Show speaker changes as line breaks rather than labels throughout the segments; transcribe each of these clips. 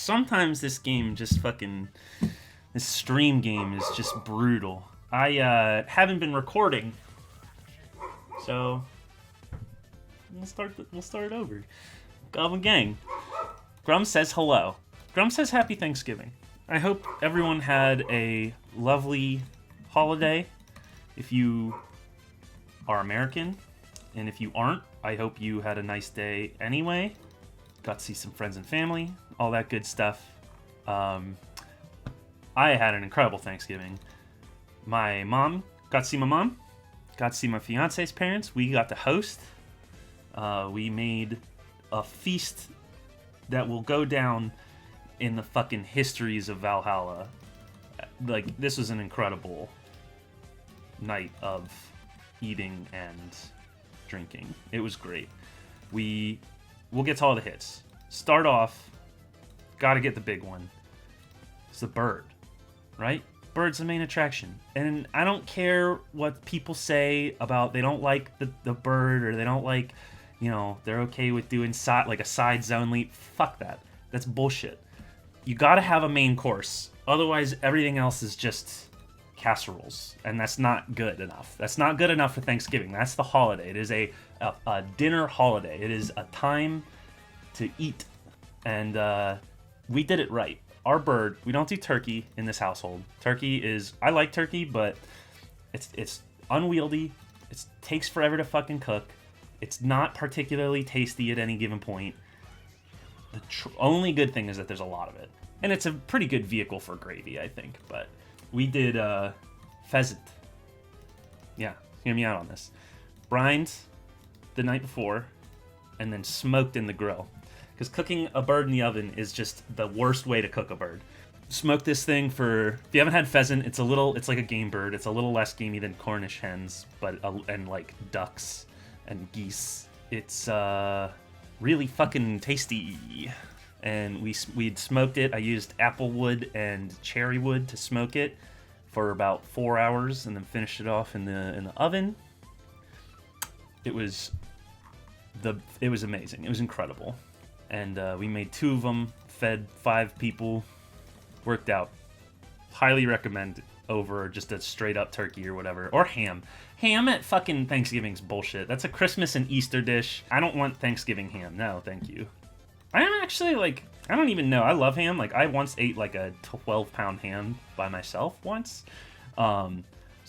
sometimes this game just fucking... This stream game is just brutal. I haven't been recording, so we'll start over. Goblin Gang. Grum says hello. Grum says happy Thanksgiving. I hope everyone had a lovely holiday. If you are American, and if you aren't, I hope you had a nice day anyway. Got to see some friends and family, all that good stuff. I had an incredible Thanksgiving. My mom, got to see my mom, got to see my fiance's parents. We got to host. We made a feast that will go down in the fucking histories of Valhalla. Like, this was an incredible night of eating and drinking. It was great. We'll get to all the hits. Start off, gotta get the big one. It's the bird, right? Bird's the main attraction. And I don't care what people say about they don't like the bird, or they don't like, you know, they're okay with doing like a side zone leap. Fuck that. That's bullshit. You gotta have a main course. Otherwise, everything else is just casseroles. And that's not good enough. That's not good enough for Thanksgiving. That's the holiday. It is a dinner holiday. It is a time to eat. And we did it right. Our bird, we don't do turkey in this household. Turkey is, I like turkey, but it's unwieldy. It takes forever to fucking cook. It's not particularly tasty at any given point. The only good thing is that there's a lot of it. And it's a pretty good vehicle for gravy, I think. But we did pheasant. Yeah, hear me out on this. Brined the night before, and then smoked in the grill. Because cooking a bird in the oven is just the worst way to cook a bird. Smoke this thing for... If you haven't had pheasant, it's like a game bird. It's a little less gamey than Cornish hens, but and like ducks and geese. It's really fucking tasty. And we'd smoked it. I used apple wood and cherry wood to smoke it for about 4 hours, and then finished it off in the oven. It was amazing. It was incredible. And we made 2 of them, fed 5 people, worked out. Highly recommend over just a straight up turkey or whatever, or ham. Ham at fucking Thanksgiving's bullshit. That's a Christmas and Easter dish. I don't want Thanksgiving ham. No, thank you. I am actually I don't even know. I love ham. Like, I once ate like a 12-pound ham by myself once. So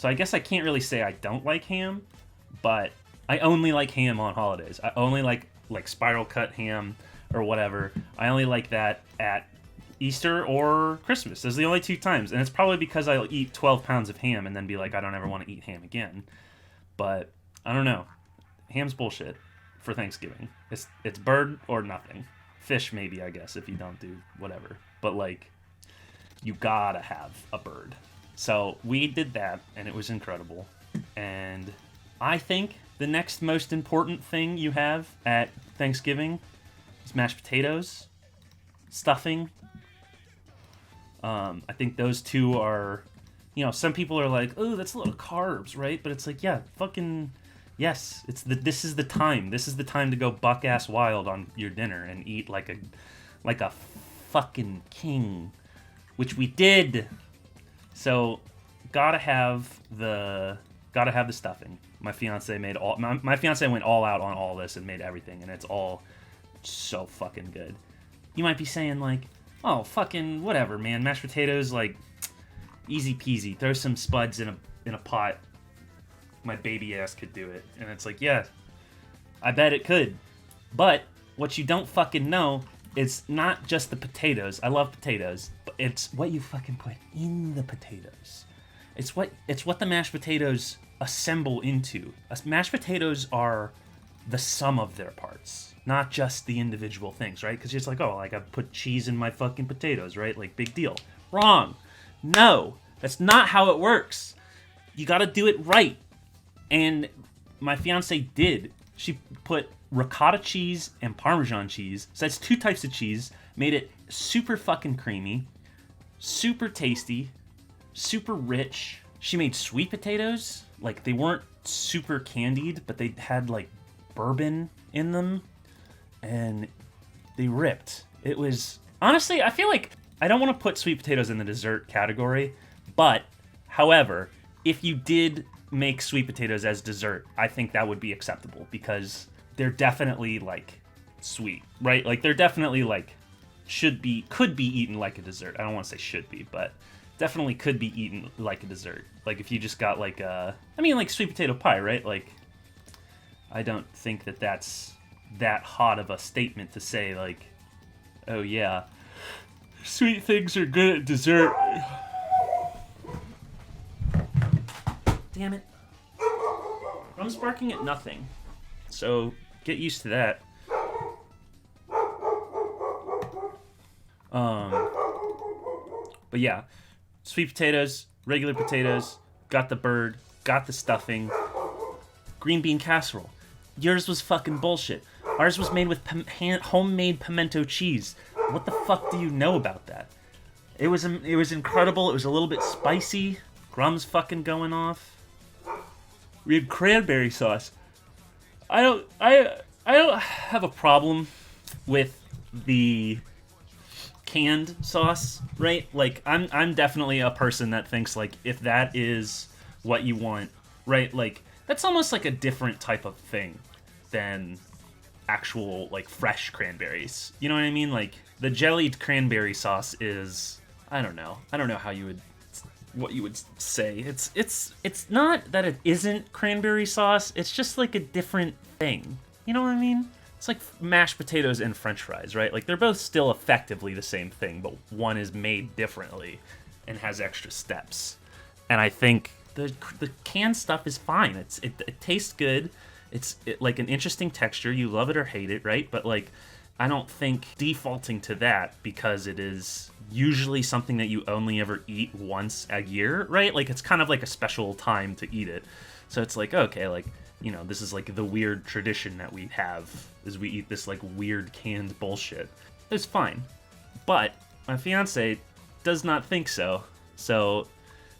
I guess I can't really say I don't like ham, but I only like ham on holidays. I only like spiral cut ham or whatever. I only like that at Easter or Christmas. Those are the only 2 times. And it's probably because I'll eat 12 pounds of ham and then be like, I don't ever want to eat ham again. But I don't know. Ham's bullshit for Thanksgiving. It's bird or nothing. Fish maybe, I guess, if you don't do whatever. But like, you gotta have a bird. So we did that, and it was incredible. And I think the next most important thing you have at Thanksgiving is mashed potatoes, stuffing. I think those 2 are, you know, some people are like, oh, that's a lot of carbs, right? But it's like, yeah, fucking, yes, this is the time. This is the time to go buck ass wild on your dinner and eat like a fucking king, which we did. So, gotta have the stuffing. My fiance made my fiance went all out on all this and made everything, and it's all so fucking good. You might be saying like, oh, fucking whatever, man. Mashed potatoes, like, easy peasy. Throw some spuds in a pot. My baby ass could do it. And it's like, yeah, I bet it could. But what you don't fucking know is not just the potatoes. I love potatoes, but it's what you fucking put in the potatoes. It's what the mashed potatoes assemble into. Mashed potatoes are the sum of their parts, not just the individual things, right? Because it's like, oh, like I put cheese in my fucking potatoes, right? Like, big deal. Wrong. No, that's not how it works. You got to do it right. And my fiance did. She put ricotta cheese and Parmesan cheese. So that's 2 types of cheese. Made it super fucking creamy, super tasty, super rich. She made sweet potatoes. Like, they weren't super candied, but they had like bourbon in them, and they ripped. It was Honestly, I feel like I don't want to put sweet potatoes in the dessert category, but however, if you did make sweet potatoes as dessert, I think that would be acceptable because they're definitely like sweet, right? Like they're definitely like could be eaten like a dessert. I don't want to say should be, but definitely could be eaten like a dessert. Like if you just got like like sweet potato pie, right? Like I don't think that that's that hot of a statement to say like, oh yeah, sweet things are good at dessert. Damn it. I'm barking at nothing. So get used to that. But yeah, sweet potatoes, regular potatoes, got the bird, got the stuffing, green bean casserole. Yours was fucking bullshit. Ours was made with homemade pimento cheese. What the fuck do you know about that? It was incredible. It was a little bit spicy. Grum's fucking going off. We had cranberry sauce. I don't have a problem with the canned sauce, right? Like I'm definitely a person that thinks like if that is what you want, right? Like that's almost like a different type of thing than actual like fresh cranberries. You know what I mean? Like the jellied cranberry sauce is I don't know what you would say. It's not that it isn't cranberry sauce. It's just like a different thing. You know what I mean? It's like mashed potatoes and french fries, right? Like they're both still effectively the same thing, but one is made differently and has extra steps. And I think the canned stuff is fine. It tastes good. It's like an interesting texture. You love it or hate it, right? But like I don't think defaulting to that because it is usually something that you only ever eat once a year, right? Like it's kind of like a special time to eat it. So it's like, okay, like, you know, this is like the weird tradition that we have is we eat this like weird canned bullshit. It's fine. But my fiance does not think so. So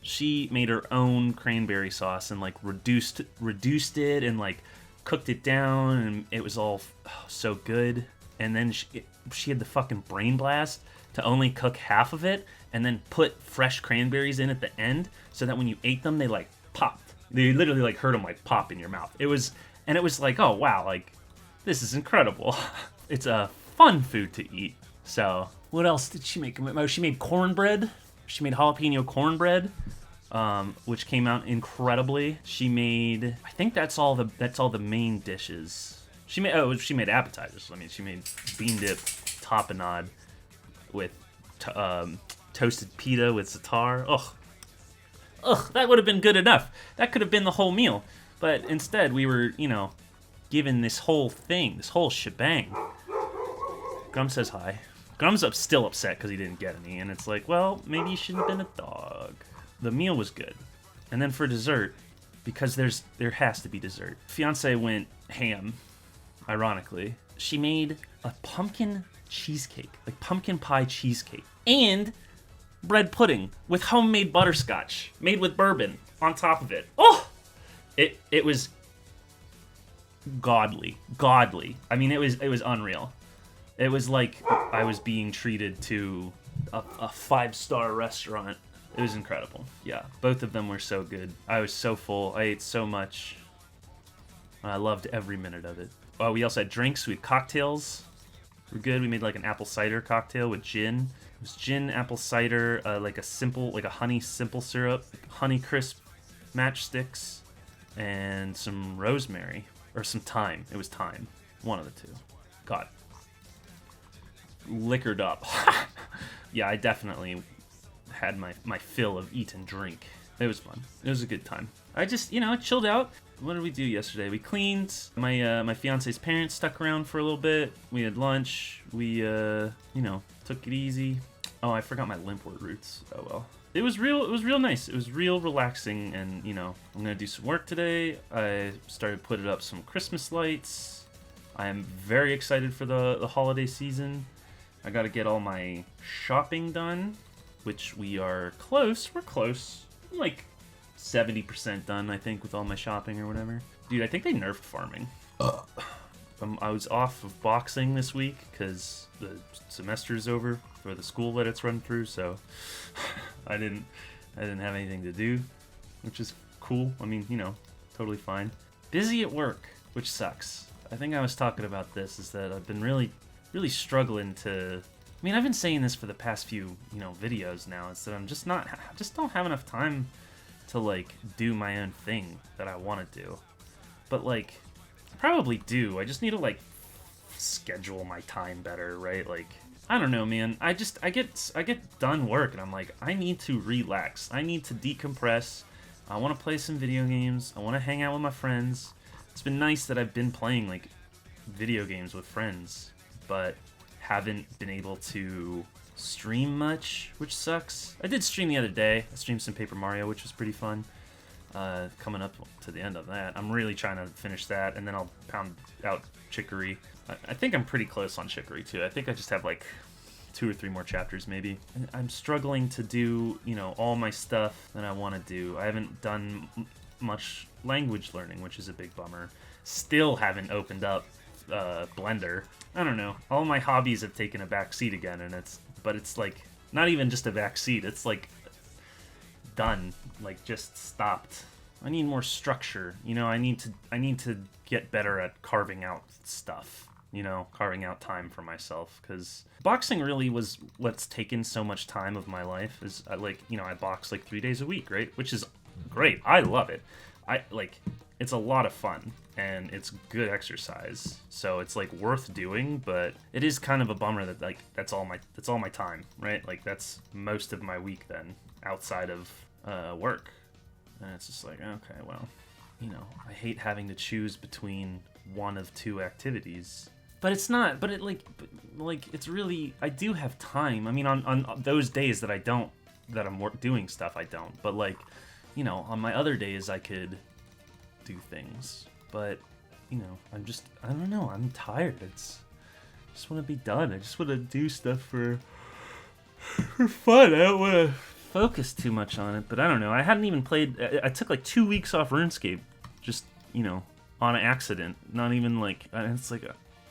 she made her own cranberry sauce and like reduced it and like cooked it down and it was all so good. And then she had the fucking brain blast to only cook half of it and then put fresh cranberries in at the end so that when you ate them, they like popped. They literally like heard them like pop in your mouth. It was like, oh wow, like this is incredible. It's a fun food to eat. So what else did she make? Oh, she made cornbread. She made jalapeno cornbread, which came out incredibly. She made, I think that's all the main dishes. She made appetizers. I mean, she made bean dip tapenade with toasted pita with za'atar. Ugh, that would have been good enough. That could have been the whole meal. But instead, we were, given this whole thing, this whole shebang. Grum says hi. Grum's still upset because he didn't get any, and it's like, well, maybe you shouldn't have been a dog. The meal was good. And then for dessert, because there has to be dessert, fiance went ham, ironically. She made a pumpkin cheesecake, like pumpkin pie cheesecake, and bread pudding with homemade butterscotch made with bourbon on top of it. Oh, it was godly. I mean, it was unreal. It was like I was being treated to a 5-star restaurant. It was incredible. Yeah, both of them were so good. I was so full. I ate so much. I loved every minute of it. Oh, we also had drinks. We had cocktails. We're good. We made like an apple cider cocktail with gin. It was gin, apple cider, like a honey simple syrup, honey crisp matchsticks, and some rosemary or some thyme. It was thyme. One of the two. God. Liquored up. Yeah, I definitely had my fill of eat and drink. It was fun. It was a good time. I just, chilled out. What did we do yesterday? We cleaned. My fiance's parents stuck around for a little bit. We had lunch. We, took it easy. Oh, I forgot my limpwort roots. Oh well. It was real nice. It was real relaxing, and I'm gonna do some work today. I started putting up some Christmas lights. I am very excited for the holiday season. I gotta get all my shopping done, which we are close. We're close. I'm like 70% done, I think, with all my shopping or whatever. Dude, I think they nerfed farming. I was off of boxing this week because the semester's over. for the school that it's run through, so I didn't have anything to do, which is cool. I mean, you know, totally fine. Busy at work, which sucks. I think I was talking about this, is that I've been really struggling to... I mean, I've been saying this for the past few, you know, videos now. It's that I just don't have enough time to, like, do my own thing that I want to do. But, like, I probably do. I just need to, like, schedule my time better, right? Like, I don't know, man. I get done work and I'm like, I need to relax. I need to decompress. I want to play some video games. I want to hang out with my friends. It's been nice that I've been playing, like, video games with friends, but haven't been able to stream much, which sucks. I did stream the other day. I streamed some Paper Mario, which was pretty fun. Coming up to the end of that. I'm really trying to finish that, and then I'll pound out Chicory. I think I'm pretty close on Chicory, too. I think I just have, like, 2 or 3 more chapters, maybe. I'm struggling to do, you know, all my stuff that I want to do. I haven't done much language learning, which is a big bummer. Still haven't opened up Blender. I don't know. All my hobbies have taken a back seat again, and it's like not even just a back seat. It's like done, like just stopped. I need more structure. You know, I need to get better at carving out stuff. You know, carving out time for myself, because boxing really was what's taken so much time of my life. Is like, you know, I box like 3 days a week, right? Which is great. I love it. It's a lot of fun and it's good exercise, so it's like worth doing. But it is kind of a bummer that like that's all my time, right? Like that's most of my week then outside of work, and it's just like, okay, well, you know, I hate having to choose between one of 2 activities. But it's not. But it's really, I do have time. I mean, on those days that I'm doing stuff, I don't. But like, you know, on my other days, I could do things. But, you know, I don't know. I'm tired. I just want to be done. I just want to do stuff for fun. I don't want to focus too much on it. But I don't know. I hadn't even played. I took like 2 weeks off RuneScape, just, you know, on accident. Not even like. It's like,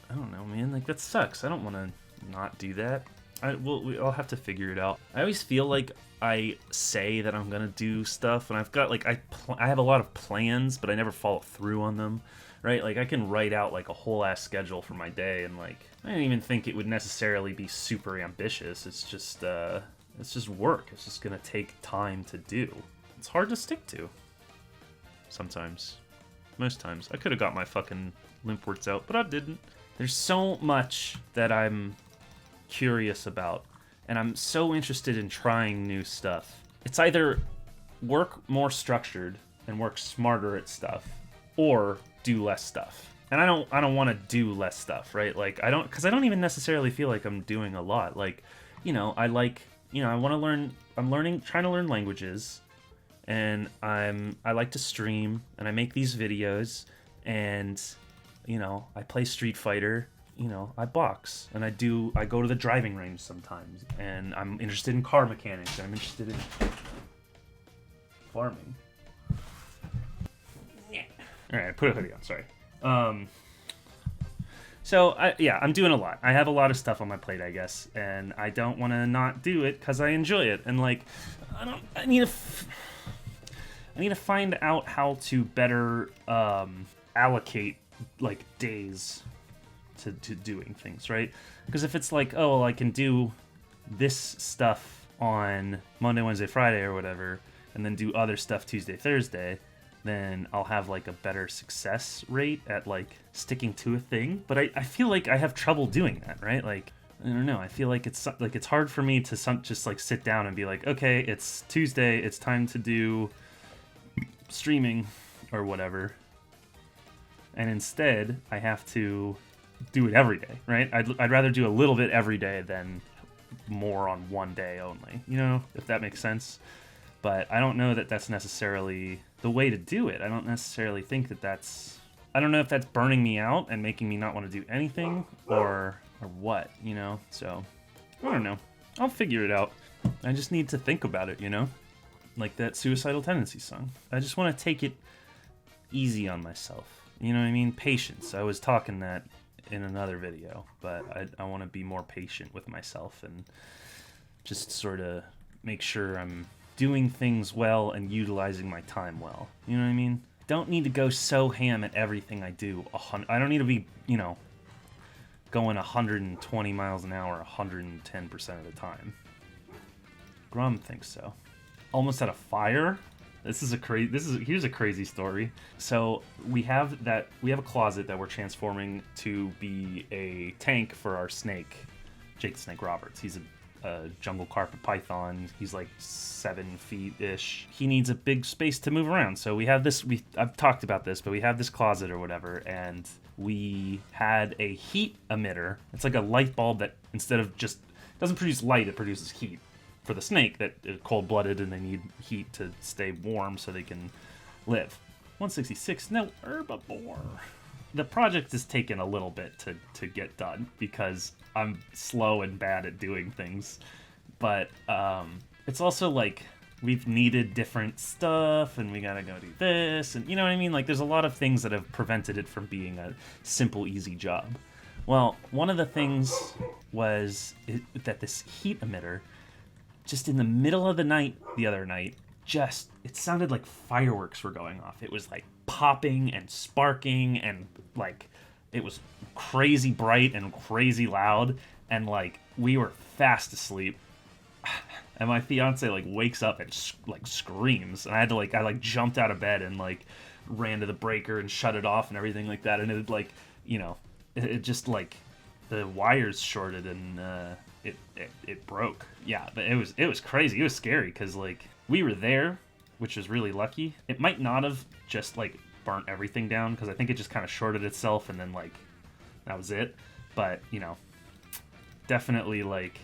I don't know, man. Like that sucks. I don't want to not do that. I'll have to figure it out. I always feel like I say that I'm gonna do stuff, and I've got like I have a lot of plans, but I never follow through on them, right? Like I can write out like a whole ass schedule for my day, and like I didn't even think it would necessarily be super ambitious. It's just work. It's just gonna take time to do. It's hard to stick to. Sometimes, most times, I could have got my fucking limp words out, but I didn't. There's so much that I'm curious about, and I'm so interested in trying new stuff. It's either work more structured and work smarter at stuff, or do less stuff. And I don't want to do less stuff, right? Like because I don't even necessarily feel like I'm doing a lot. Like, you know, I want to learn. I'm trying to learn languages, and I like to stream, and I make these videos, and you know, I play Street Fighter, you know, I box, and I go to the driving range sometimes, and I'm interested in car mechanics, and I'm interested in farming. Yeah. Alright, I put a hoodie on, sorry. So, I'm doing a lot. I have a lot of stuff on my plate, I guess, and I don't want to not do it, because I enjoy it, and like, I need to find out how to better, allocate like days to doing things, right? Because if it's like, oh, well, I can do this stuff on Monday, Wednesday, Friday or whatever, and then do other stuff Tuesday, Thursday, then I'll have like a better success rate at like sticking to a thing. But I feel like I have trouble doing that, right? Like, I don't know. I feel like it's hard for me to just like sit down and be like, okay, it's Tuesday, it's time to do streaming or whatever. And instead, I have to do it every day, right? I'd rather do a little bit every day than more on one day only, you know, if that makes sense. But I don't know that that's necessarily the way to do it. I don't necessarily think that I don't know if that's burning me out and making me not want to do anything or what, you know? So, I don't know. I'll figure it out. I just need to think about it, you know? Like that Suicidal Tendencies song. I just want to take it easy on myself. You know what I mean? Patience. I was talking that in another video, but I want to be more patient with myself and just sort of make sure I'm doing things well and utilizing my time well. You know what I mean? Don't need to go so ham at everything I do. I don't need to be, going 120 miles an hour 110% of the time. Grum thinks so. Almost had a fire. Here's a crazy story. So we have a closet that we're transforming to be a tank for our snake, Jake the Snake Roberts. He's a jungle carpet python. He's like 7 feet-ish. He needs a big space to move around. So we have this, I've talked about this, but we have this closet or whatever, and we had a heat emitter. It's like a light bulb that instead of just, it doesn't produce light, it produces heat. For the snake that are cold-blooded and they need heat to stay warm so they can live. 166, no herbivore. The project has taken a little bit to get done because I'm slow and bad at doing things. But it's also like we've needed different stuff and we gotta go do this. And you know what I mean? Like there's a lot of things that have prevented it from being a simple, easy job. Well, one of the things was that this heat emitter, just in the middle of the night the other night, it sounded like fireworks were going off. It was like popping and sparking and like it was crazy bright and crazy loud and like we were fast asleep and my fiance like wakes up and like screams and I jumped out of bed and like ran to the breaker and shut it off and everything like that, and it like it just like the wires shorted and it broke. Yeah, but it was crazy. It was scary because like we were there, which was really lucky. It might not have just like burnt everything down because I think it just kind of shorted itself and then like that was it. But definitely like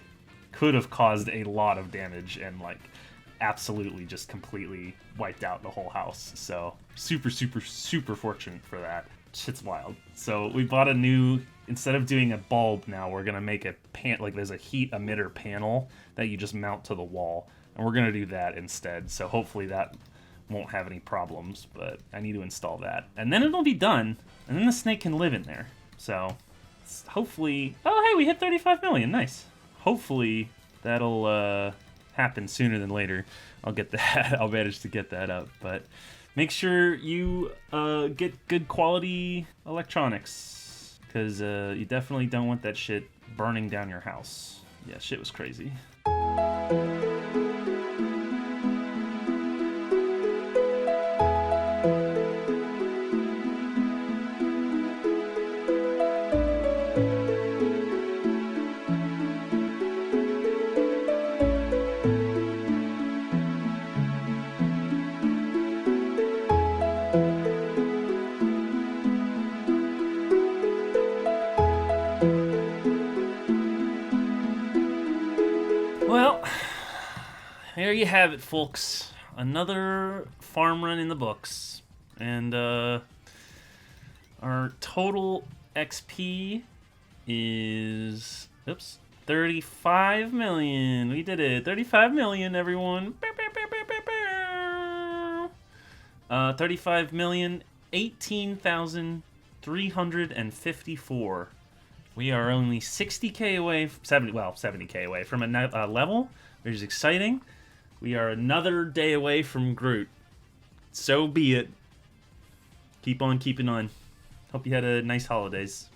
could have caused a lot of damage and like absolutely just completely wiped out the whole house. So super fortunate for that. Shit's wild. So we bought a new, instead of doing a bulb now, we're gonna make a there's a heat emitter panel that you just mount to the wall, and we're gonna do that instead. So hopefully that won't have any problems, but I need to install that, and then it'll be done, and then the snake can live in there. So hopefully, oh hey, we hit 35 million, nice. Hopefully that'll happen sooner than later. I'll get that. I'll manage to get that up, but. Make sure you get good quality electronics, because you definitely don't want that shit burning down your house. Yeah, shit was crazy. Well, there you have it, folks. Another farm run in the books. And our total XP is... Oops. 35 million. We did it. 35 million, everyone. 35 million, 18,354. We are only 60k away, 70k away from a level, which is exciting. We are another day away from Groot. So be it. Keep on keeping on. Hope you had a nice holidays.